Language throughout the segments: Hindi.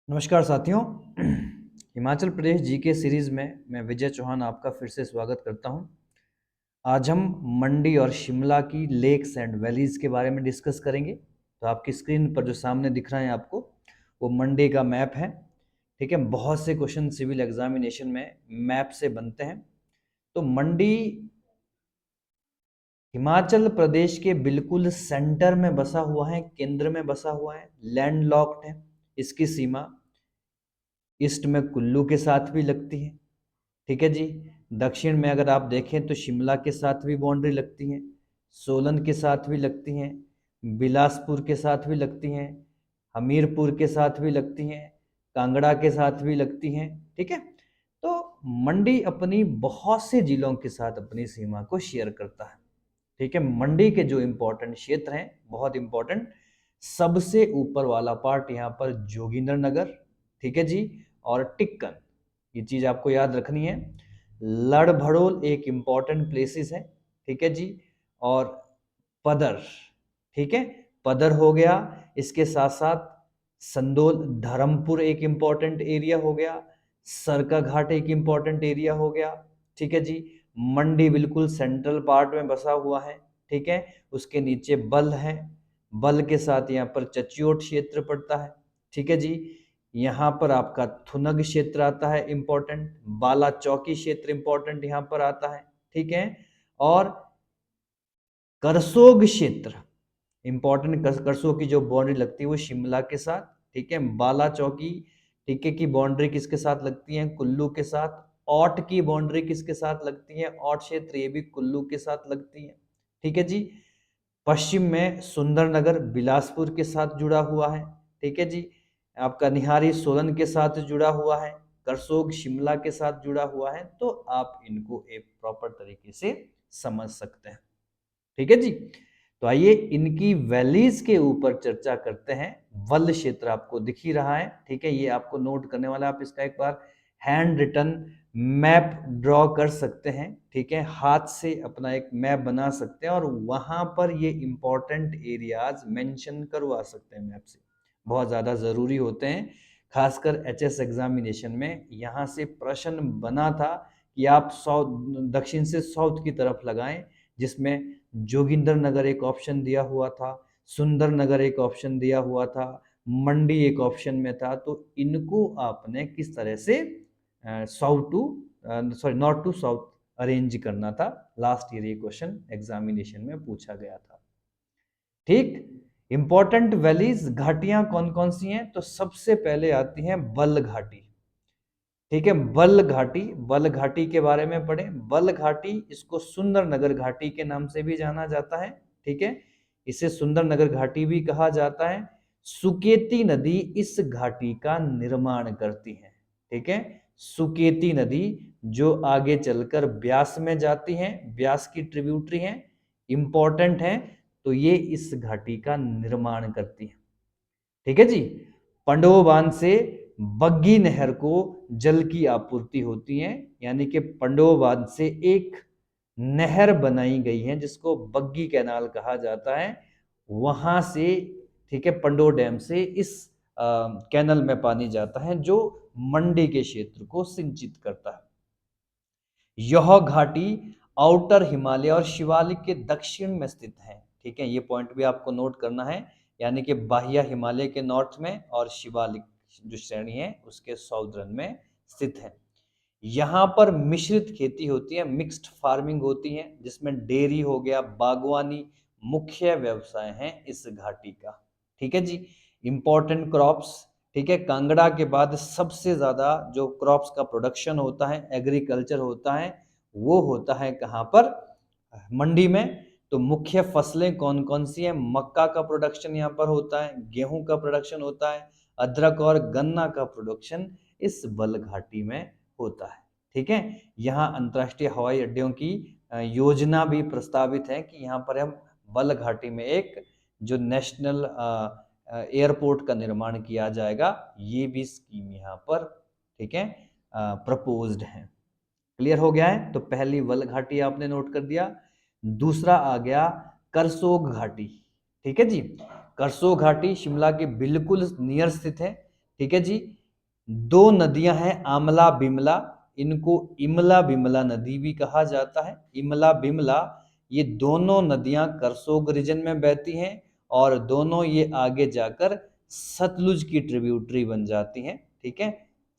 नमस्कार साथियों। हिमाचल प्रदेश जीके सीरीज में मैं विजय चौहान आपका फिर से स्वागत करता हूं। आज हम मंडी और शिमला की लेक्स एंड वैलीज के बारे में डिस्कस करेंगे। तो आपकी स्क्रीन पर जो सामने दिख रहा है आपको, वो मंडी का मैप है। ठीक है, बहुत से क्वेश्चन सिविल एग्जामिनेशन में मैप से बनते हैं। तो मंडी हिमाचल प्रदेश के बिल्कुल सेंटर में बसा हुआ है, केंद्र में बसा हुआ है, लैंडलॉक्ड है। इसकी सीमा ईस्ट में कुल्लू के साथ भी लगती है। ठीक है जी। दक्षिण में अगर आप देखें तो शिमला के साथ भी बाउंड्री लगती है, सोलन के साथ भी लगती हैं, बिलासपुर के साथ भी लगती हैं, हमीरपुर के साथ भी लगती हैं, कांगड़ा के साथ भी लगती हैं। ठीक है, तो मंडी अपनी बहुत से जिलों के साथ अपनी सीमा को शेयर करता है। ठीक है, मंडी के जो इंपॉर्टेंट क्षेत्र हैं, बहुत इंपॉर्टेंट, सबसे ऊपर वाला पार्ट यहाँ पर जोगिंद्र नगर, ठीक है जी, और टिक्कन, ये चीज आपको याद रखनी है। लड़भड़ोल एक इंपॉर्टेंट प्लेसेस है, ठीक है जी, और पदर, ठीक है, पदर हो गया। इसके साथ साथ संदोल धर्मपुर एक इंपॉर्टेंट एरिया हो गया, सरका घाट एक इंपॉर्टेंट एरिया हो गया। ठीक है जी, मंडी बिल्कुल सेंट्रल पार्ट में बसा हुआ है। ठीक है, उसके नीचे बल है, बल के साथ यहाँ पर चच्योट क्षेत्र पड़ता है। ठीक है जी, यहाँ पर आपका थुनग क्षेत्र आता है इंपॉर्टेंट, बाला चौकी क्षेत्र इंपॉर्टेंट यहाँ पर आता है। ठीक है, और करसोग क्षेत्र इंपॉर्टेंट, करसोग की जो बाउंड्री लगती है वो शिमला के साथ। ठीक है, बाला चौकी, ठीक है, की बाउंड्री किसके साथ लगती है? कुल्लू के साथ। औट की बाउंड्री किसके साथ लगती है? औट क्षेत्र, ये भी कुल्लू के साथ लगती है। ठीक है जी, पश्चिम में सुंदरनगर बिलासपुर के साथ जुड़ा हुआ है। ठीक है जी, आपका निहारी सोलन के साथ जुड़ा हुआ है, करसोग शिमला के साथ जुड़ा हुआ है। तो आप इनको एक प्रॉपर तरीके से समझ सकते हैं। ठीक है जी, तो आइए इनकी वैलीज के ऊपर चर्चा करते हैं। वल क्षेत्र आपको दिख ही रहा है, ठीक है, ये आपको नोट करने वाला, आप इसका एक बार हैंड रिटन मैप ड्रॉ कर सकते हैं। ठीक है, हाथ से अपना एक मैप बना सकते हैं और वहां पर ये इंपॉर्टेंट एरियाज मेंशन करवा सकते हैं मैप से। बहुत ज्यादा जरूरी होते हैं, खासकर एचएस एग्जामिनेशन में यहाँ से प्रश्न बना था कि आप साउथ, दक्षिण से साउथ की तरफ लगाएं, जिसमें जोगिंदर नगर एक ऑप्शन दिया हुआ था, सुंदर नगर एक ऑप्शन दिया हुआ था, मंडी एक ऑप्शन में था। तो इनको आपने किस तरह से south to, sorry, north to south arrange करना था। लास्ट ईयर ये क्वेश्चन एग्जामिनेशन में पूछा गया था। ठीक, इंपॉर्टेंट वैलीज घाटियां कौन कौन सी हैं? तो सबसे पहले आती हैं बल घाटी। ठीक है, बल घाटी, बल घाटी के बारे में पढ़े। बल घाटी, इसको सुंदर नगर घाटी के नाम से भी जाना जाता है। ठीक है, इसे सुंदर नगर घाटी भी कहा जाता है। सुकेती नदी इस घाटी का निर्माण करती है। ठीक है, सुकेती नदी जो आगे चलकर ब्यास में जाती है, ब्यास की ट्रिब्यूटरी है, इंपॉर्टेंट है। तो ये इस घाटी का निर्माण करती है। ठीक है जी, पंडोह बांध से बग्गी नहर को जल की आपूर्ति होती है, यानी कि पंडोह बांध से एक नहर बनाई गई है जिसको बग्गी कैनाल कहा जाता है। वहां से, ठीक है, पंडोह डैम से इस कैनल में पानी जाता है जो मंडी के क्षेत्र को सिंचित करता है। यह घाटी आउटर हिमालय और शिवालिक के दक्षिण में स्थित है। ठीक है, ये पॉइंट भी आपको नोट करना है, यानी कि बाह्य हिमालय के नॉर्थ में और शिवालिक जो श्रेणी है उसके साउदर्न में स्थित है। यहाँ पर मिश्रित खेती होती है, मिक्स्ड फार्मिंग होती है, जिसमें डेयरी हो गया, बागवानी मुख्य व्यवसाय है इस घाटी का। ठीक है जी, इंपॉर्टेंट क्रॉप्स, ठीक है, कांगड़ा के बाद सबसे ज्यादा जो क्रॉप्स का प्रोडक्शन होता है, एग्रीकल्चर होता है, वो होता है कहाँ पर? मंडी में। तो मुख्य फसलें कौन कौन सी हैं? मक्का का प्रोडक्शन यहाँ पर होता है, गेहूं का प्रोडक्शन होता है, अदरक और गन्ना का प्रोडक्शन इस बल घाटी में होता है। ठीक है, यहाँ अंतर्राष्ट्रीय हवाई अड्डों की योजना भी प्रस्तावित है कि यहाँ पर हम बल घाटी में एक जो नेशनल एयरपोर्ट का निर्माण किया जाएगा। ये भी स्कीम यहाँ पर, ठीक है, प्रपोज्ड है। क्लियर हो गया है? तो पहली वल घाटी आपने नोट कर दिया। दूसरा आ गया करसोग घाटी। ठीक है जी, करसोग घाटी शिमला के बिल्कुल नियर स्थित है। ठीक है जी, दो नदियां हैं आमला बिमला, इनको इमला बिमला नदी भी कहा जाता है। इमला बिमला ये दोनों नदियां करसोग रीजन में बहती हैं और दोनों ये आगे जाकर सतलुज की ट्रिब्यूटरी बन जाती हैं। ठीक है,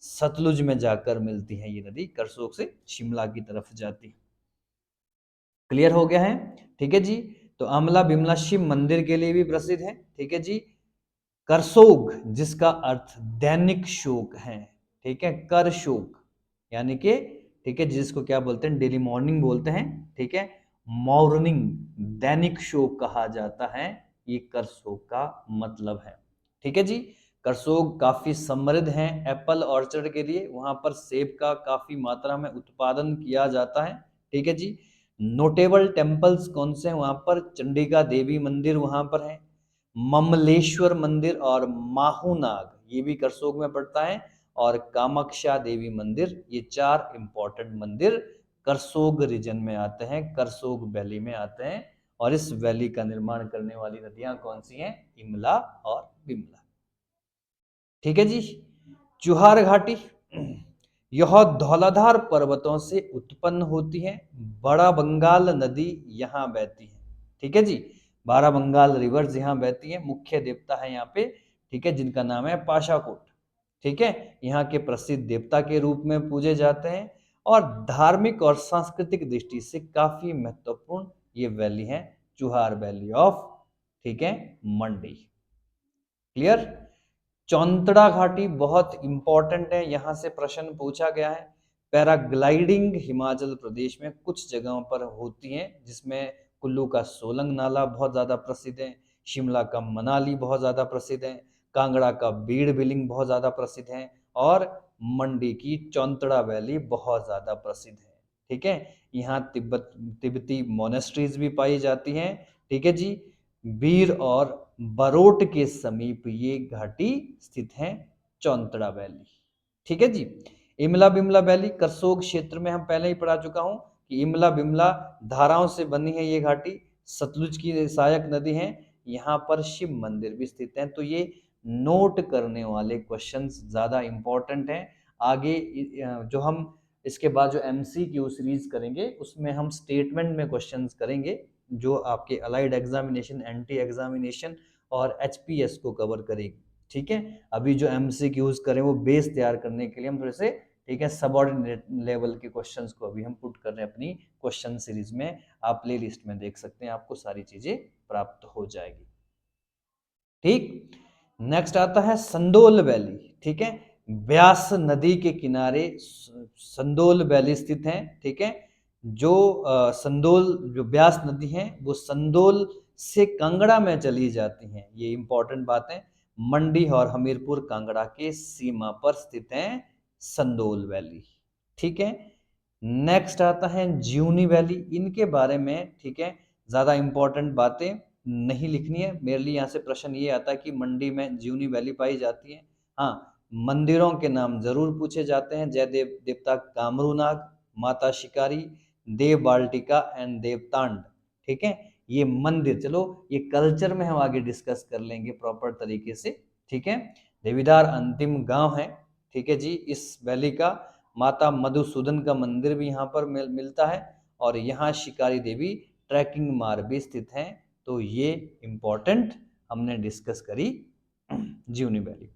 सतलुज में जाकर मिलती है ये नदी, करसोग से शिमला की तरफ जाती है। क्लियर हो गया है? ठीक है जी। तो आमला बिमला शिव मंदिर के लिए भी प्रसिद्ध है। ठीक है जी। करसोग जिसका अर्थ दैनिक शोक है, ठीक है, कर शोक यानी कि, ठीक है, जिसको क्या बोलते हैं, डेली मॉर्निंग बोलते हैं। ठीक है, मॉर्निंग दैनिक शोक कहा जाता है, ये करसोग का मतलब है। ठीक है जी। करसोग काफी समृद्ध है एप्पल ऑर्चर्ड के लिए, वहां पर सेब का काफी मात्रा में उत्पादन किया जाता है। ठीक है जी। नोटेबल टेम्पल्स कौन से हैं वहां पर? चंडिका देवी मंदिर वहां पर है, ममलेश्वर मंदिर और माहूनाग ये भी करसोग में पड़ता है, और कामाक्षा देवी मंदिर, ये चार इंपॉर्टेंट मंदिर करसोग रीजन में आते हैं, करसोग वैली में आते हैं। और इस वैली का निर्माण करने वाली नदियां कौन सी हैं? इमला और बिमला। ठीक है जी। चुहार घाटी यह धौलाधार पर्वतों से उत्पन्न होती है, बड़ा बंगाल नदी यहाँ बहती है। ठीक है जी, बारह बंगाल रिवर्स यहाँ बहती है। मुख्य देवता है यहाँ पे, ठीक है, जिनका नाम है पाशाकोट। ठीक है, यहाँ के प्रसिद्ध देवता के रूप में पूजे जाते हैं और धार्मिक और सांस्कृतिक दृष्टि से काफी महत्वपूर्ण ये वैली है, चुहार वैली ऑफ, ठीक है, मंडी। क्लियर? चौंतड़ा घाटी बहुत इंपॉर्टेंट है, यहां से प्रश्न पूछा गया है। पैराग्लाइडिंग हिमाचल प्रदेश में कुछ जगहों पर होती है, जिसमें कुल्लू का सोलंग नाला बहुत ज्यादा प्रसिद्ध है, शिमला का मनाली बहुत ज्यादा प्रसिद्ध है, कांगड़ा का बीड़ बिलिंग बहुत ज्यादा प्रसिद्ध है, और मंडी की चौंतड़ा वैली बहुत ज्यादा प्रसिद्ध है। ठीक है, यहाँ तिब्बती मोनेस्ट्रीज भी पाई जाती हैं। ठीक है जी। बीर और बरोट के समीप ये घाटी स्थित है, चौंतड़ा वैली। ठीक है जी। इमला बिमला वैली करसोग क्षेत्र में हम पहले ही पढ़ा चुका हूं कि इमला बिमला धाराओं से बनी है ये घाटी, सतलुज की सहायक नदी है, यहाँ पर शिव मंदिर भी स्थित है। तो ये नोट करने वाले क्वेश्चंस ज्यादा इंपॉर्टेंट हैं। आगे जो हम इसके बाद जो एमसीक्यू सीरीज करेंगे उसमें हम स्टेटमेंट में क्वेश्चंस करेंगे, जो आपके अलाइड एग्जामिनेशन, एंटी एग्जामिनेशन और एचपीएस को कवर करेगी। ठीक है, अभी जो एमसीक्यूज करें वो बेस तैयार करने के लिए हम थोड़े से, ठीक है, सबऑर्डिनेट लेवल के क्वेश्चंस को अभी हम पुट कर रहे हैं अपनी क्वेश्चन सीरीज में। आप प्ले लिस्ट में देख सकते हैं, आपको सारी चीजें प्राप्त हो जाएगी। ठीक, नेक्स्ट आता है संदोल वैली। ठीक है, ब्यास नदी के किनारे संदोल वैली स्थित है। ठीक है, जो संदोल, जो ब्यास नदी है वो संदोल से कांगड़ा में चली जाती हैं, ये इंपॉर्टेंट बात है। मंडी और हमीरपुर कांगड़ा के सीमा पर स्थित है संदोल वैली। ठीक है, नेक्स्ट आता है ज्यूनी वैली, इनके बारे में, ठीक है, ज्यादा इंपॉर्टेंट बातें नहीं लिखनी है मेरे लिए। यहाँ से प्रश्न ये आता है कि मंडी में ज्यूनी वैली पाई जाती है। हाँ, मंदिरों के नाम जरूर पूछे जाते हैं, जयदेव देवता कामरूनाग, माता शिकारी, देव बाल्टिका एंड देवतांड। ठीक है, ये मंदिर, चलो ये कल्चर में हम आगे डिस्कस कर लेंगे प्रॉपर तरीके से। ठीक है, देवीदार अंतिम गांव है, ठीक है जी, इस वैली का। माता मधुसूदन का मंदिर भी यहाँ पर मिलता है, और यहाँ शिकारी देवी ट्रैकिंग मार्ग भी स्थित हैं। तो ये इंपॉर्टेंट हमने डिस्कस करी ज्यूनी वैली।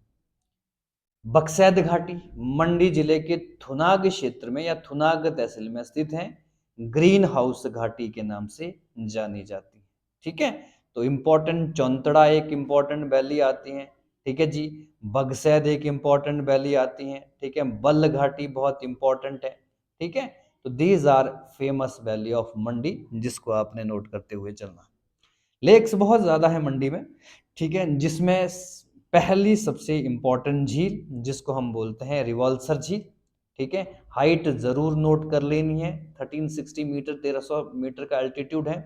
बक्सैद घाटी मंडी जिले के थुनाग क्षेत्र में या थुनाग तहसील में स्थित है, ग्रीन हाउस घाटी के नाम से जानी जाती है। ठीक है, तो इंपॉर्टेंट चौंतड़ा एक इंपॉर्टेंट वैली आती है। ठीक है जी, बगसैद एक इंपॉर्टेंट वैली आती है। ठीक है, बल्ल घाटी बहुत इंपॉर्टेंट है। ठीक है, तो these are famous valley of Mandi, जिसको आपने नोट करते हुए चलना। लेक्स बहुत ज्यादा है मंडी में, ठीक है, जिसमें पहली सबसे इंपॉर्टेंट झील जिसको हम बोलते हैं रिवॉल्सर झील। ठीक है, हाइट जरूर नोट कर लेनी है, 1360 मीटर, 1300 मीटर का एल्टीट्यूड है।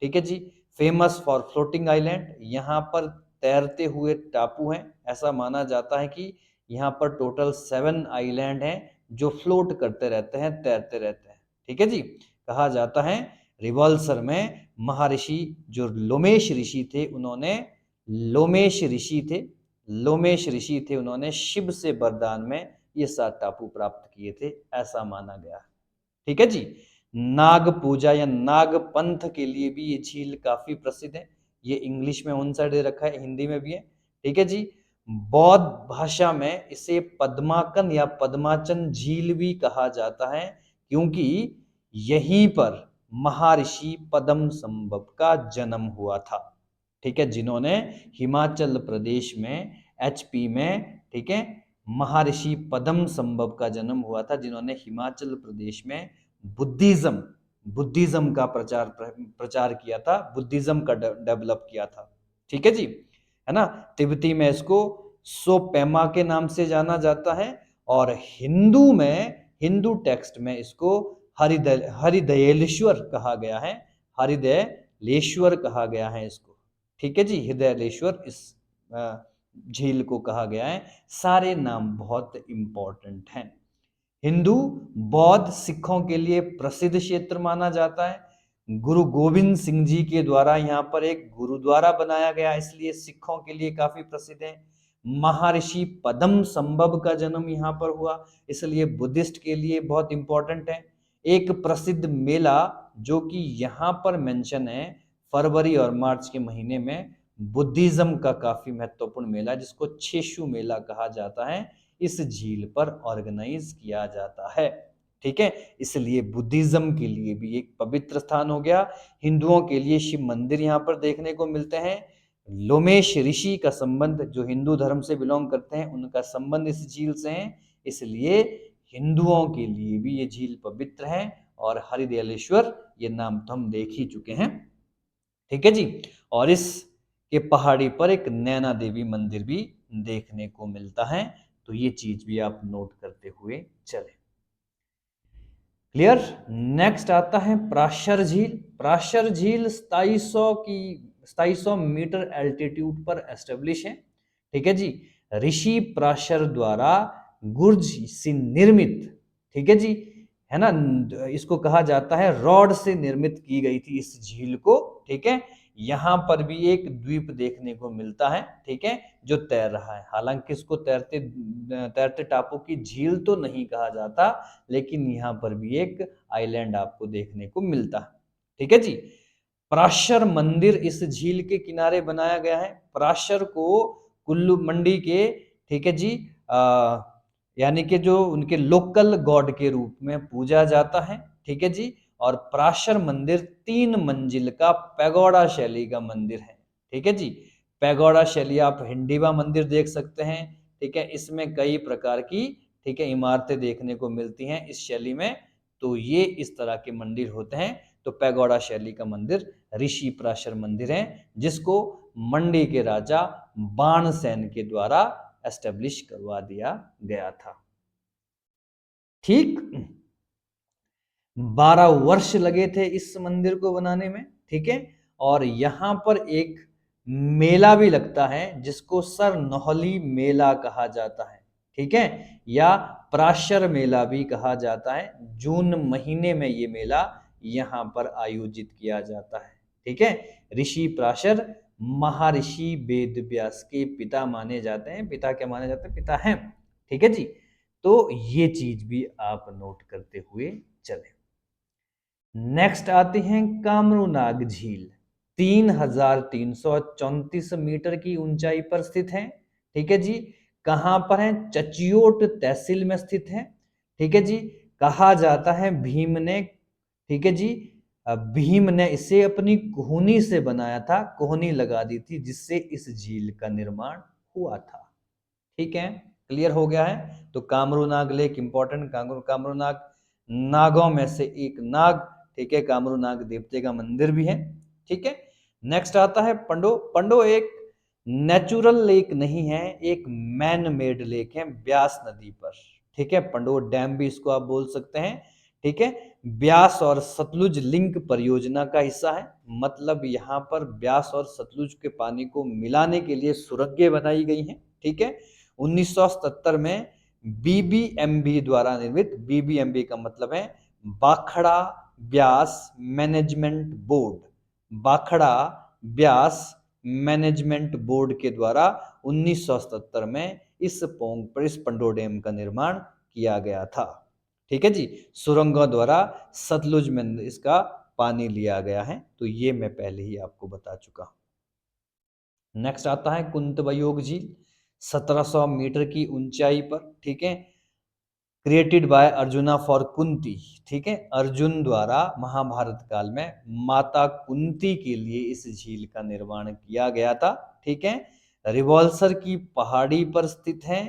ठीक है जी, फेमस फॉर फ्लोटिंग आइलैंड, यहाँ पर तैरते हुए टापू हैं। ऐसा माना जाता है कि यहाँ पर टोटल 7 आइलैंड हैं जो फ्लोट करते रहते हैं, तैरते रहते हैं। ठीक है जी, कहा जाता है रिवॉल्सर में महर्षि जो लोमेश ऋषि थे, उन्होंने, लोमेश ऋषि थे, लोमेश ऋषि थे, उन्होंने शिव से वरदान में ये 7 टापू प्राप्त किए थे, ऐसा माना गया। ठीक है जी। नाग पूजा या नाग पंथ के लिए भी ये झील काफी प्रसिद्ध है। ये इंग्लिश में उन साइड दे रखा है, हिंदी में भी है। ठीक है जी। बौद्ध भाषा में इसे पद्माकन या पद्माचन झील भी कहा जाता है, क्योंकि यहीं पर महर्षि पद्मसंभव का जन्म हुआ था। ठीक है, जिन्होंने हिमाचल प्रदेश में एचपी में, ठीक है, महर्षि पद्मसंभव का जन्म हुआ था, जिन्होंने हिमाचल प्रदेश में बुद्धिज्म का प्रचार किया था, बुद्धिज्म का डेवलप किया था। ठीक है जी, है ना। तिब्बती में इसको सोपेमा के नाम से जाना जाता है, और हिंदू में, हिंदू टेक्स्ट में इसको हरिदयलेश्वर कहा गया है, हरिदयलेश्वर कहा गया है इसको। ठीक है जी, हृदयलेश्वर इस झील को कहा गया है। सारे नाम बहुत इंपॉर्टेंट हैं। हिंदू, बौद्ध, सिखों के लिए प्रसिद्ध क्षेत्र माना जाता है। गुरु गोविंद सिंह जी के द्वारा यहाँ पर एक गुरुद्वारा बनाया गया, इसलिए सिखों के लिए काफी प्रसिद्ध है। महर्षि पद्मसंभव का जन्म यहाँ पर हुआ, इसलिए बुद्धिस्ट के लिए बहुत इंपॉर्टेंट है। एक प्रसिद्ध मेला जो कि यहाँ पर मेंशन है, फरवरी और मार्च के महीने में बुद्धिज्म का काफी महत्वपूर्ण मेला, जिसको छेशु मेला कहा जाता है, इस झील पर ऑर्गेनाइज किया जाता है। ठीक है, इसलिए बुद्धिज्म के लिए भी एक पवित्र स्थान हो गया। हिंदुओं के लिए शिव मंदिर यहाँ पर देखने को मिलते हैं। लोमेश ऋषि का संबंध, जो हिंदू धर्म से बिलोंग करते हैं, उनका संबंध इस झील से है, इसलिए हिंदुओं के लिए भी ये झील पवित्र है। और हरिदयलेश्वर, ये नाम तो हम देख ही चुके हैं। ठीक है जी। और इस के पहाड़ी पर एक नैना देवी मंदिर भी देखने को मिलता है, तो ये चीज भी आप नोट करते हुए चले। क्लियर। नेक्स्ट आता है प्राशर झील। प्राशर झील 2700 मीटर एल्टीट्यूड पर एस्टेब्लिश है। ठीक है जी, ऋषि प्राशर द्वारा गुर्ज से निर्मित, ठीक है जी, है ना, इसको कहा जाता है रॉड से निर्मित की गई थी इस झील को। ठीक है, यहां पर भी एक द्वीप देखने को मिलता है, ठीक है, जो तैर रहा है। हालांकि इसको तैरते टापू की झील तो नहीं कहा जाता, लेकिन यहाँ पर भी एक आइलैंड आपको देखने को मिलता है। ठीक है जी। पराशर मंदिर इस झील के किनारे बनाया गया है। पराशर को कुल्लू मंडी के, ठीक है जी, यानी कि जो उनके लोकल गॉड के रूप में पूजा जाता है। ठीक है जी। और पराशर मंदिर 3 मंजिल का पैगोडा शैली का मंदिर है। ठीक है जी, पैगोडा शैली, आप हिंडीवा मंदिर देख सकते हैं। ठीक है, इसमें कई प्रकार की, ठीक है, इमारतें देखने को मिलती हैं इस शैली में, तो ये इस तरह के मंदिर होते हैं। तो पैगोडा शैली का मंदिर ऋषि पराशर मंदिर है, जिसको मंडी के राजा बाणसेन के द्वारा एस्टेब्लिश करवा दिया गया था। ठीक, 12 वर्ष लगे थे इस मंदिर को बनाने में। ठीक है, और यहां पर एक मेला भी लगता है, जिसको सरनोहली मेला कहा जाता है। ठीक है, या प्राशर मेला भी कहा जाता है। जून महीने में ये मेला यहां पर आयोजित किया जाता है। ठीक है, ऋषि पराशर महर्षि वेद व्यास के पिता माने जाते हैं। पिता क्या माने जाते हैं? पिता हैं। ठीक है जी, तो ये चीज भी आप नोट करते हुए चले। नेक्स्ट आते हैं कामरूनाग झील। 3334 मीटर की ऊंचाई पर स्थित है। ठीक है जी, कहां पर है? चचियोट तहसील में स्थित है। ठीक है जी, कहा जाता है भीम ने, ठीक है जी, भीम ने इसे अपनी कोहनी से बनाया था, कोहनी लगा दी थी, जिससे इस झील का निर्माण हुआ था। ठीक है, क्लियर हो गया है। तो कामरूनाग लेक इंपॉर्टेंट, कामरूनाग नागों में से एक नाग, ठीक है, कामरूनाग देवते का मंदिर भी है। ठीक है, नेक्स्ट आता है पंडो। पंडो एक नेचुरल लेक नहीं है, एक मैन मेड लेक है ब्यास नदी पर। ठीक है, पंडो डैम भी इसको आप बोल सकते हैं। ठीक है, ब्यास और सतलुज लिंक परियोजना का हिस्सा है। मतलब यहाँ पर ब्यास और सतलुज के पानी को मिलाने के लिए सुरंगें बनाई गई हैं। ठीक है, 1977 में बीबीएमबी द्वारा निर्मित, बीबीएमबी का मतलब है बाखड़ा Beas management board, बाखड़ा Beas management board के द्वारा 1977 में इस पोंग पर इस पंडो डैम का निर्माण किया गया था। ठीक है जी, सुरंगों द्वारा सतलुज में इसका पानी लिया गया है, तो ये मैं पहले ही आपको बता चुका हूं। नेक्स्ट आता है कुंतवयोग झील, 1700 मीटर की ऊंचाई पर, ठीक है, created by arjuna for Kunti. ठीक है, अर्जुन द्वारा महाभारत काल में माता कुंती के लिए इस झील का निर्माण किया गया था। ठीक है, रिवॉल्सर की पहाड़ी पर स्थित है,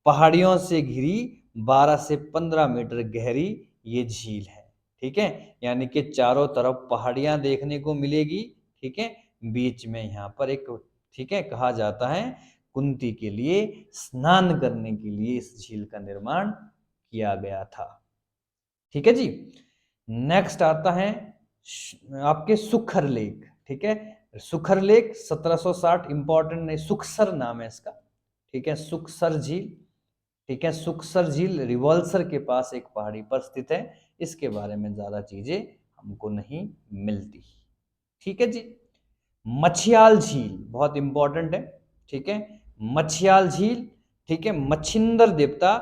पहाड़ियों से घिरी 12 से 15 मीटर गहरी ये झील है। ठीक है, यानी कि चारों तरफ पहाड़ियां देखने को मिलेगी। ठीक है, बीच में यहाँ पर एक, ठीक है, कहा जाता है कुंती के लिए स्नान करने के लिए इस झील का निर्माण किया गया था। ठीक है जी, नेक्स्ट आता है आपके सुखर लेक। ठीक है, सुखर लेक 1760, इंपॉर्टेंट नहीं, सुखसर नाम है इसका। ठीक है, सुखसर झील। ठीक है, सुखसर झील रिवॉल्सर के पास एक पहाड़ी पर स्थित है, इसके बारे में ज्यादा चीजें हमको नहीं मिलती। ठीक है जी, मछियाल झील बहुत इंपॉर्टेंट है। ठीक है, मछियाल झील, ठीक है, मच्छिंदर देवता,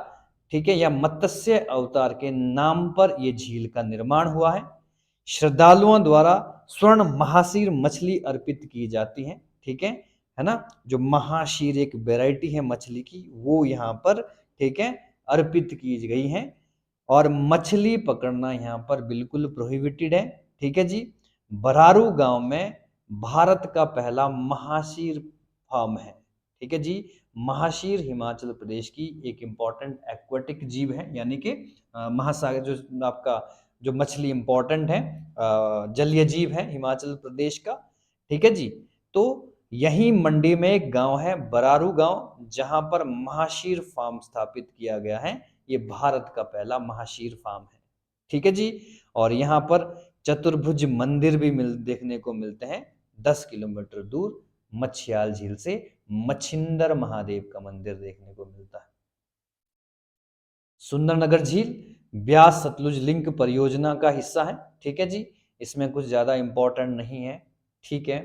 ठीक है, या मत्स्य अवतार के नाम पर यह झील का निर्माण हुआ है। श्रद्धालुओं द्वारा स्वर्ण महाशीर मछली अर्पित की जाती है। ठीक है ना, जो महाशीर एक वैरायटी है मछली की, वो यहाँ पर, ठीक है, अर्पित की गई है। और मछली पकड़ना यहाँ पर बिल्कुल प्रोहिबिटेड है। ठीक है जी, बरारू गांव में भारत का पहला महाशीर फार्म है। ठीक है जी, महाशीर हिमाचल प्रदेश की एक इंपॉर्टेंट एक्वाटिक जीव है, यानी कि महासागर जो आपका जो मछली इंपॉर्टेंट है, जलीय जीव है हिमाचल प्रदेश का। ठीक है जी, तो यही मंडी में एक गांव है बरारू गांव, जहां पर महाशीर फार्म स्थापित किया गया है। ये भारत का पहला महाशीर फार्म है। ठीक है जी, और यहाँ पर चतुर्भुज मंदिर भी देखने को मिलते हैं 10 किलोमीटर दूर मछियाल झील से। मच्छिंदर महादेव का मंदिर देखने को मिलता है। सुंदरनगर झील ब्यास सतलुज लिंक परियोजना का हिस्सा है। ठीक है जी, इसमें कुछ ज्यादा इंपॉर्टेंट नहीं है। ठीक है,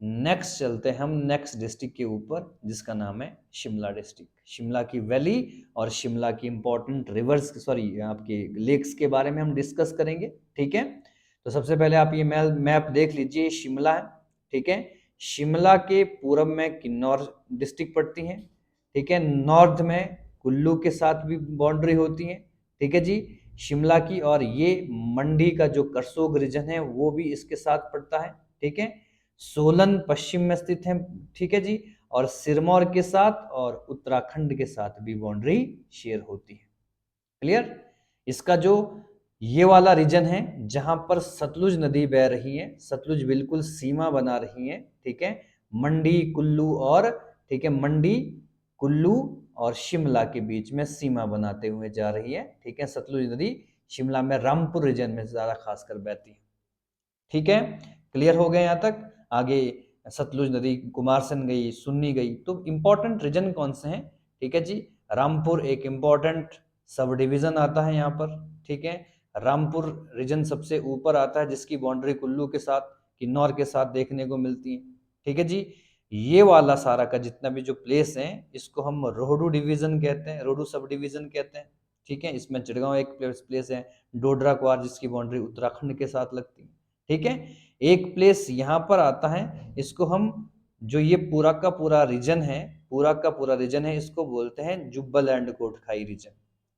नेक्स्ट चलते हैं हम नेक्स्ट डिस्ट्रिक्ट के ऊपर, जिसका नाम है शिमला डिस्ट्रिक्ट। शिमला की वैली और शिमला की इंपॉर्टेंट रिवर्स, सॉरी आपके लेक्स के बारे में हम डिस्कस करेंगे। ठीक है, तो सबसे पहले आप ये मैप देख लीजिए, शिमला है। ठीक है, शिमला के पूरब में किन्नौर डिस्ट्रिक्ट पड़ती है। ठीक है, नॉर्थ में कुल्लू के साथ भी बाउंड्री होती है। ठीक है जी, शिमला की, और ये मंडी का जो करसोग रीजन है वो भी इसके साथ पड़ता है। ठीक है, सोलन पश्चिम में स्थित है। ठीक है जी, और सिरमौर के साथ और उत्तराखंड के साथ भी बाउंड्री शेयर होती है। क्लियर, इसका जो ये वाला रीजन है जहां पर सतलुज नदी बह रही है, सतलुज बिल्कुल सीमा बना रही है। ठीक है, मंडी कुल्लू और, ठीक है, मंडी कुल्लू और शिमला के बीच में सीमा बनाते हुए जा रही है। ठीक है, सतलुज नदी शिमला में रामपुर रीजन में ज्यादा खासकर बहती है। ठीक है, क्लियर हो गए यहाँ तक। आगे सतलुज नदी कुमारसैन गई, सुन्नी गई, तो इंपॉर्टेंट रीजन कौन से हैं? ठीक है जी, रामपुर एक इंपॉर्टेंट सब डिवीजन आता है यहाँ पर। ठीक है, रामपुर रीजन सबसे ऊपर आता है, जिसकी बाउंड्री कुल्लू के साथ, किन्नौर के साथ देखने को मिलती है। ठीक है जी, ये वाला सारा का जितना भी जो प्लेस है, इसको हम रोहडू डिवीजन कहते हैं, रोहडू सब डिवीजन कहते हैं। ठीक है, इसमें चिड़गांव एक प्लेस है, डोडरा क्वार जिसकी बाउंड्री उत्तराखंड के साथ लगती है। ठीक है, एक प्लेस यहाँ पर आता है, इसको हम, जो ये पूरा का पूरा रीजन है, पूरा का पूरा रीजन है, इसको बोलते हैं जुब्बल एंड कोटखाई रीजन।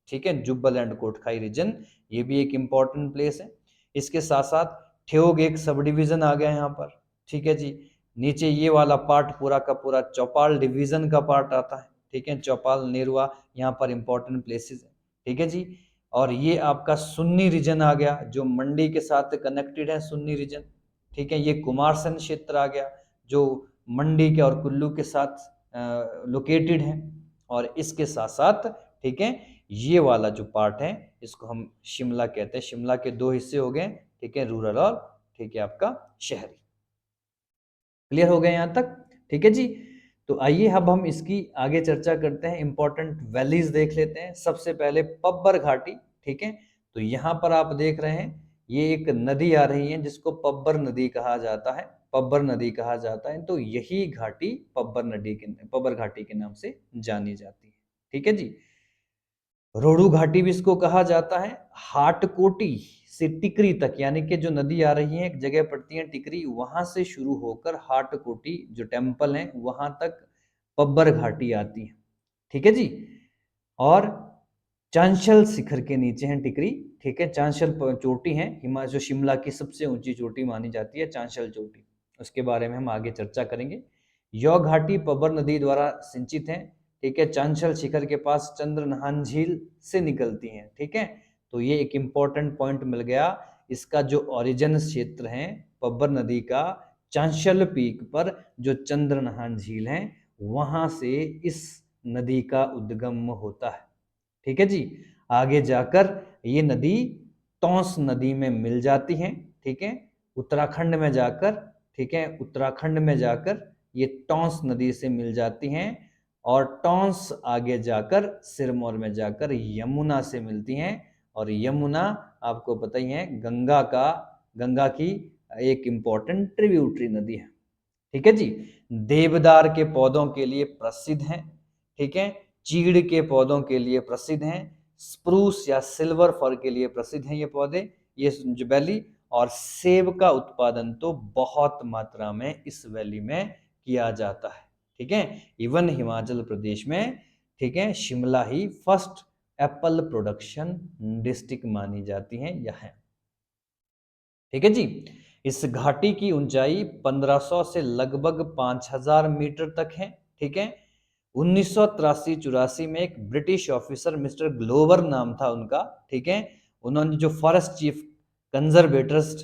ठीक है, जुब्बल एंड कोटखाई रीजन, ये भी एक इंपॉर्टेंट प्लेस है। इसके साथ साथ ठेओग एक सब डिवीजन आ गया यहाँ पर। ठीक है जी, नीचे ये वाला पार्ट पूरा का पूरा चौपाल डिवीजन का पार्ट आता है। ठीक है, चौपाल नेरुआ यहाँ पर इंपॉर्टेंट प्लेसेस है। ठीक है जी, और ये आपका सुन्नी रीजन आ गया, जो मंडी के साथ कनेक्टेड है, सुन्नी रीजन। ठीक है, ये कुमारसैन क्षेत्र आ गया, जो मंडी के और कुल्लू के साथ लोकेटेड है। और इसके साथ साथ, ठीक है, ये वाला जो पार्ट है, इसको हम शिमला कहते हैं। शिमला के दो हिस्से हो गए, ठीक है, रूरल और, ठीक है, आपका शहरी। क्लियर हो गए यहाँ तक? ठीक है जी, तो आइए अब हम इसकी आगे चर्चा करते हैं, इंपॉर्टेंट वैलीज देख लेते हैं। सबसे पहले पब्बर घाटी। ठीक है, तो यहाँ पर आप देख रहे हैं, ये एक नदी आ रही है जिसको पब्बर नदी कहा जाता है। पब्बर नदी कहा जाता है, तो यही घाटी पब्बर घाटी के नाम से जानी जाती है। ठीक है जी। रोहड़ू घाटी भी इसको कहा जाता है। हाटकोटी से टिकरी तक, यानी कि जो नदी आ रही है एक जगह पड़ती है टिकरी, वहां से शुरू होकर हाटकोटी जो टेम्पल है वहां तक पब्बर घाटी आती है। ठीक है जी। और चांशल शिखर के नीचे है टिकरी। ठीक है, चांशल चोटी है हिमाचल, जो शिमला की सबसे ऊंची चोटी मानी जाती है चांशल चोटी, उसके बारे में हम आगे चर्चा करेंगे। यौ घाटी पब्बर नदी द्वारा सिंचित है। ठीक है, चांशल शिखर के पास चंद्रनहान झील से निकलती हैं। ठीक है, तो ये एक इंपॉर्टेंट पॉइंट मिल गया। इसका जो ओरिजिन क्षेत्र है पब्बर नदी का, चांशल पीक पर जो चंद्रनहान झील है वहां से इस नदी का उद्गम होता है। ठीक है जी। आगे जाकर ये नदी तौंस नदी में मिल जाती है। ठीक है, उत्तराखंड में जाकर, ठीक है, उत्तराखंड में जाकर ये टॉन्स नदी से मिल जाती हैं, और टॉन्स आगे जाकर सिरमौर में जाकर यमुना से मिलती हैं। और यमुना आपको पता ही है गंगा की एक इंपॉर्टेंट ट्रिब्यूटरी नदी है। ठीक है जी। देवदार के पौधों के लिए प्रसिद्ध है। ठीक है, चीड़ के पौधों के लिए प्रसिद्ध हैं, स्प्रूस या सिल्वर फर के लिए प्रसिद्ध हैं ये पौधे, ये जो वैली। और सेब का उत्पादन तो बहुत मात्रा में इस वैली में किया जाता है। ठीक है, इवन हिमाचल प्रदेश में, ठीक है, शिमला ही फर्स्ट एप्पल प्रोडक्शन डिस्ट्रिक्ट मानी जाती है यह है। ठीक है जी। इस घाटी की ऊंचाई 1500 से लगभग 5000 मीटर तक है। ठीक है, 1983-84 में एक ब्रिटिश ऑफिसर मिस्टर ग्लोवर नाम था उनका, ठीक है, उन्होंने जो फॉरेस्ट चीफ कंजर्वेटर्स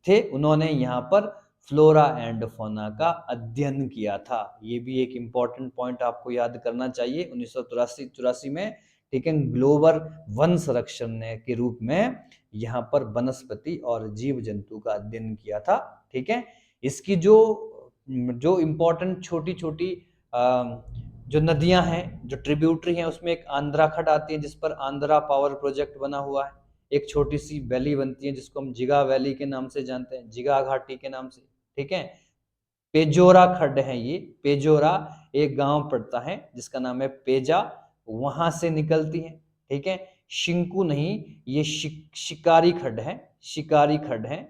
थे, उन्होंने यहाँ पर फ्लोरा एंड फौना का अध्ययन किया था। ये भी एक इंपॉर्टेंट पॉइंट आपको याद करना चाहिए। 1983-84 में, ठीक है, ग्लोवर वन संरक्षण के रूप में यहाँ पर वनस्पति और जीव जंतु का अध्ययन किया था। ठीक है, इसकी जो जो इंपॉर्टेंट छोटी छोटी जो नदियां हैं, जो ट्रिब्यूटरी हैं, उसमें एक आंध्रा खड आती है जिस पर आंध्रा पावर प्रोजेक्ट बना हुआ है। एक छोटी सी वैली बनती है जिसको हम जिगा वैली के नाम से जानते हैं, जिगा घाटी के नाम से। ठीक है, पेजोरा खड्ड है ये, पेजोरा एक गांव पड़ता है जिसका नाम है पेजा, वहां से निकलती है। ठीक है, शिंकू नहीं, ये शिकारी खड्ड है, शिकारी खड्ड है।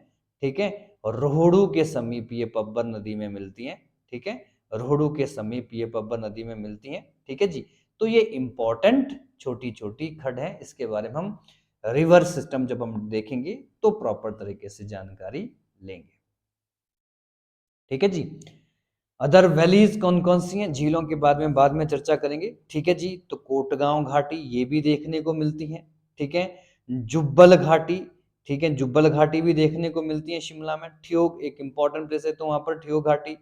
ठीक है, और रोहड़ू के समीप ये पब्बर नदी में मिलती है। ठीक है, रोहड़ू के समीप ये पब्बर नदी में मिलती है। ठीक है जी। तो ये इंपॉर्टेंट छोटी छोटी खड्ड है, इसके बारे में हम रिवर सिस्टम जब हम देखेंगे तो प्रॉपर तरीके से जानकारी लेंगे। ठीक है जी। अदर वैलीज कौन कौन सी हैं झीलों के बाद में चर्चा करेंगे। ठीक है जी, तो कोटगांव घाटी ये भी देखने को मिलती है। ठीक है, जुब्बल घाटी, ठीक है, जुब्बल घाटी भी देखने को मिलती है शिमला में। ठियोग एक इंपॉर्टेंट प्लेस है, तो वहां पर ठियोग घाटी।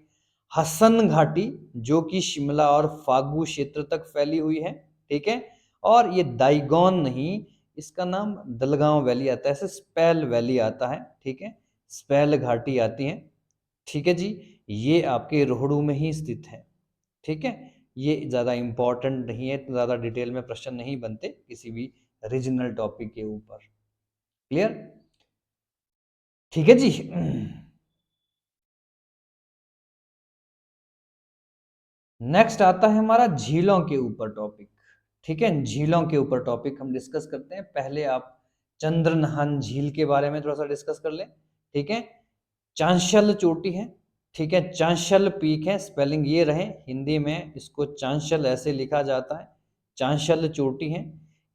हसन घाटी जो कि शिमला और फागू क्षेत्र तक फैली हुई है। ठीक है, और ये दाइगोन नहीं, इसका नाम दलगांव वैली आता है, ऐसे स्पेल वैली आता है। ठीक है, स्पेल घाटी आती है। ठीक है जी, ये आपके रोहड़ू में ही स्थित है। ठीक है, ये ज़्यादा इंपॉर्टेंट नहीं है, तो ज़्यादा डिटेल में प्रश्न नहीं बनते किसी भी रीजनल टॉपिक के ऊपर। क्लियर? ठीक है जी। नेक्स्ट आता है हमारा झीलों के ऊपर टॉपिक। ठीक है, झीलों के ऊपर टॉपिक हम डिस्कस करते हैं। पहले आप चंद्रनहान झील के बारे में थोड़ा सा डिस्कस कर लें। ठीक है, चांशल चोटी है। ठीक है, चांशल पीक है, स्पेलिंग ये रहे, हिंदी में इसको चांशल ऐसे लिखा जाता है, चांशल चोटी है,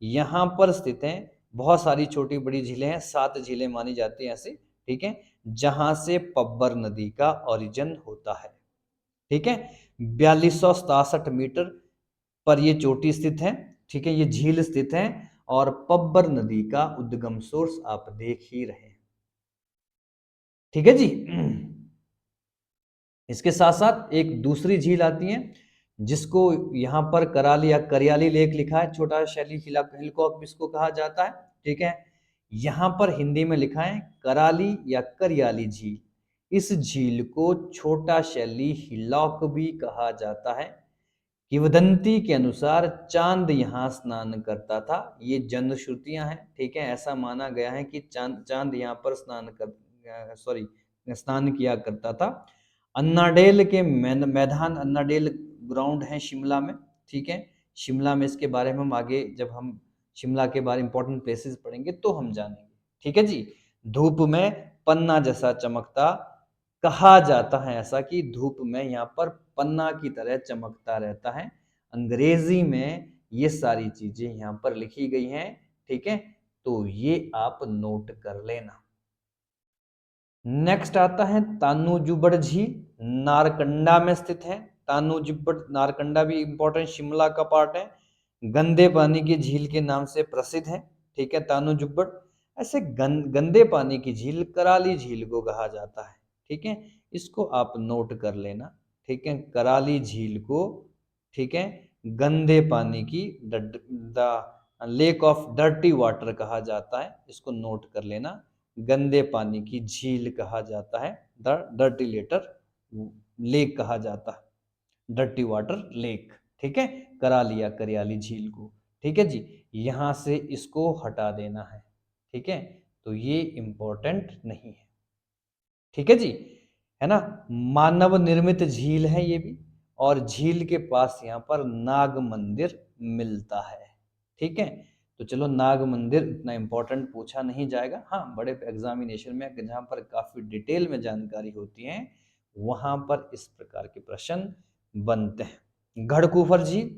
यहाँ पर स्थित है। बहुत सारी छोटी बड़ी झीलें हैं, 7 झीलें मानी जाती हैं ऐसे। ठीक है, जहां से पब्बर नदी का ओरिजिन होता है। ठीक है, 4267 मीटर पर ये चोटी स्थित है। ठीक है, ये झील स्थित है, और पब्बर नदी का उद्गम सोर्स आप देख ही रहे हैं। ठीक है जी। इसके साथ साथ एक दूसरी झील आती है जिसको यहाँ पर कराली या करियाली लेक लिखा है, छोटा शैली हिलकॉक इसको कहा जाता है। ठीक है, यहाँ पर हिंदी में लिखा है कराली या करियाली झील। इस झील को छोटा शैली हिलॉक भी कहा जाता है। किंवदंती के अनुसार चांद यहाँ स्नान करता था, ये जनश्रुतियां हैं। ठीक है, ऐसा माना गया है कि चांद यहाँ पर स्नान कर, सॉरी, स्नान किया करता था। अन्नाडेल के मैदान, अन्नाडेल ग्राउंड है शिमला में, ठीक है। शिमला में इसके बारे में हम आगे जब हम शिमला के बारे में इंपॉर्टेंट प्लेसेस पढ़ेंगे तो हम जानेंगे, ठीक है जी। धूप में पन्ना जैसा चमकता, कहा जाता है ऐसा कि धूप में यहाँ पर पन्ना की तरह चमकता रहता है। अंग्रेजी में ये सारी चीजें यहाँ पर लिखी गई हैं, ठीक है। तो ये आप नोट कर लेना। नेक्स्ट आता है तानूजुबड़ झील, नारकंडा में स्थित है। तानूजुबड़ नारकंडा भी इंपॉर्टेंट शिमला का पार्ट है। गंदे पानी की झील के नाम से प्रसिद्ध है, ठीक है, तानूजुबड़। ऐसे गंदे पानी की झील कराली झील को कहा जाता है, ठीक है। इसको आप नोट कर लेना, ठीक है, कराली झील को, ठीक है, गंदे पानी की the lake of dirty water कहा जाता है, इसको नोट कर लेना। गंदे पानी की झील कहा जाता है, द डर्टी लेटर लेक कहा जाता है, डर्टी वाटर लेक, ठीक है, कराली या करियाली झील को, ठीक है जी। यहां से इसको हटा देना है, ठीक है, तो ये इंपॉर्टेंट नहीं है, ठीक है जी, है ना। मानव निर्मित झील है ये भी, और झील के पास यहाँ पर नाग मंदिर मिलता है, ठीक है। तो चलो, नाग मंदिर इतना इंपॉर्टेंट पूछा नहीं जाएगा, हाँ बड़े एग्जामिनेशन में जहाँ पर काफी डिटेल में जानकारी होती है वहां पर इस प्रकार के प्रश्न बनते हैं। घड़कूफर झील,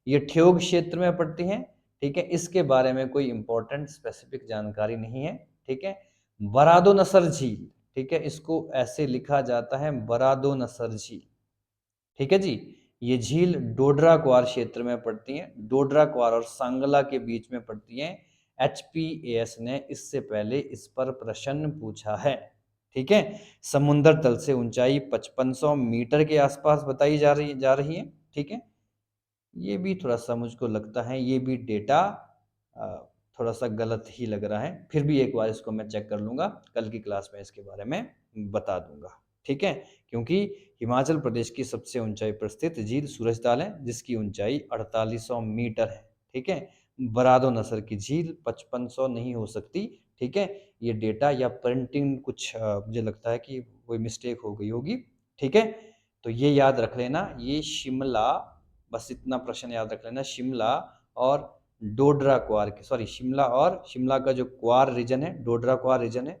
ये ठियोग क्षेत्र में पड़ती है, ठीक है, इसके बारे में कोई इंपॉर्टेंट स्पेसिफिक जानकारी नहीं है, ठीक है। बरादो नसर झील, ठीक है, इसको ऐसे लिखा जाता है बरादो नसर झील, ठीक है जी। ये झील डोडरा क्वार क्षेत्र में पड़ती है, डोडरा क्वार और सांगला के बीच में पड़ती है। HPAS ने इससे पहले इस पर प्रश्न पूछा है, ठीक है। समुद्र तल से ऊंचाई 5500 मीटर के आसपास बताई जा रही है, ठीक है। ये भी थोड़ा सा मुझको लगता है ये भी डेटा थोड़ा सा गलत ही लग रहा है, फिर भी एक बार इसको मैं चेक कर लूंगा, कल की क्लास में इसके बारे में बता दूंगा, ठीक है। क्योंकि हिमाचल प्रदेश की सबसे ऊंचाई पर स्थित झील सूरजताल है, जिसकी ऊंचाई 4800 मीटर है, ठीक है। बरादो नसर की झील 5500 नहीं हो सकती, ठीक है। ये डेटा या प्रिंटिंग कुछ मुझे लगता है कि कोई मिस्टेक हो गई होगी, ठीक है। तो ये याद रख लेना, ये शिमला, बस इतना प्रश्न याद रख लेना, शिमला और डोडरा क्वार के, सॉरी, शिमला और शिमला का जो क्वार रीजन है, डोडरा क्वार रीजन है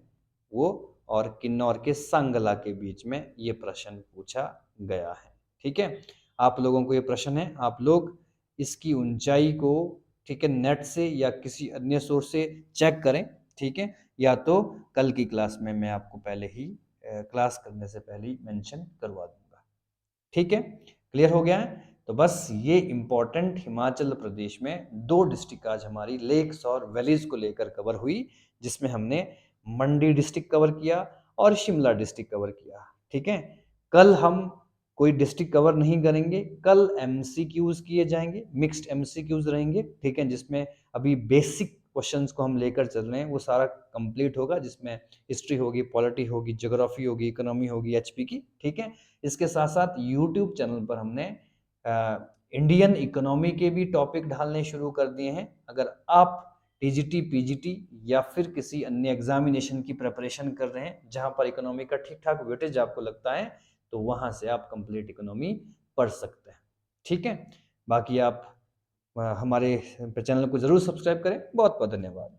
वो, और किन्नौर के सांगला के बीच में ये प्रश्न पूछा गया है, ठीक है। आप लोगों को ये प्रश्न है, आप लोग इसकी ऊंचाई को, ठीक है, नेट से या किसी अन्य सोर्स से चेक करें, ठीक है, या तो कल की क्लास में मैं आपको पहले ही क्लास करने से पहले ही मेंशन करवा दूंगा, ठीक है। क्लियर हो गया है। तो बस ये इंपॉर्टेंट हिमाचल प्रदेश में दो डिस्ट्रिक्ट आज हमारी लेक्स और वैलीज को लेकर कवर हुई, जिसमें हमने मंडी डिस्ट्रिक्ट कवर किया और शिमला डिस्ट्रिक्ट कवर किया, ठीक है। कल हम कोई डिस्ट्रिक्ट कवर नहीं करेंगे, कल MCQs किए जाएंगे, मिक्स्ड MCQs रहेंगे, ठीक है, जिसमें अभी बेसिक क्वेश्चंस को हम लेकर चल रहे हैं वो सारा कंप्लीट होगा, जिसमें हिस्ट्री होगी, पॉलिटी होगी, ज्योग्राफी होगी, इकोनॉमी होगी HP की, ठीक है। इसके साथ साथ यूट्यूब चैनल पर हमने इंडियन इकोनॉमी के भी टॉपिक डालने शुरू कर दिए हैं। अगर आप TGT PGT या फिर किसी अन्य एग्जामिनेशन की प्रिपरेशन कर रहे हैं जहां पर इकोनॉमी का ठीक ठाक वेटेज आपको लगता है, तो वहां से आप कंप्लीट इकोनॉमी पढ़ सकते हैं, ठीक है। बाकी आप हमारे चैनल को जरूर सब्सक्राइब करें। बहुत बहुत धन्यवाद।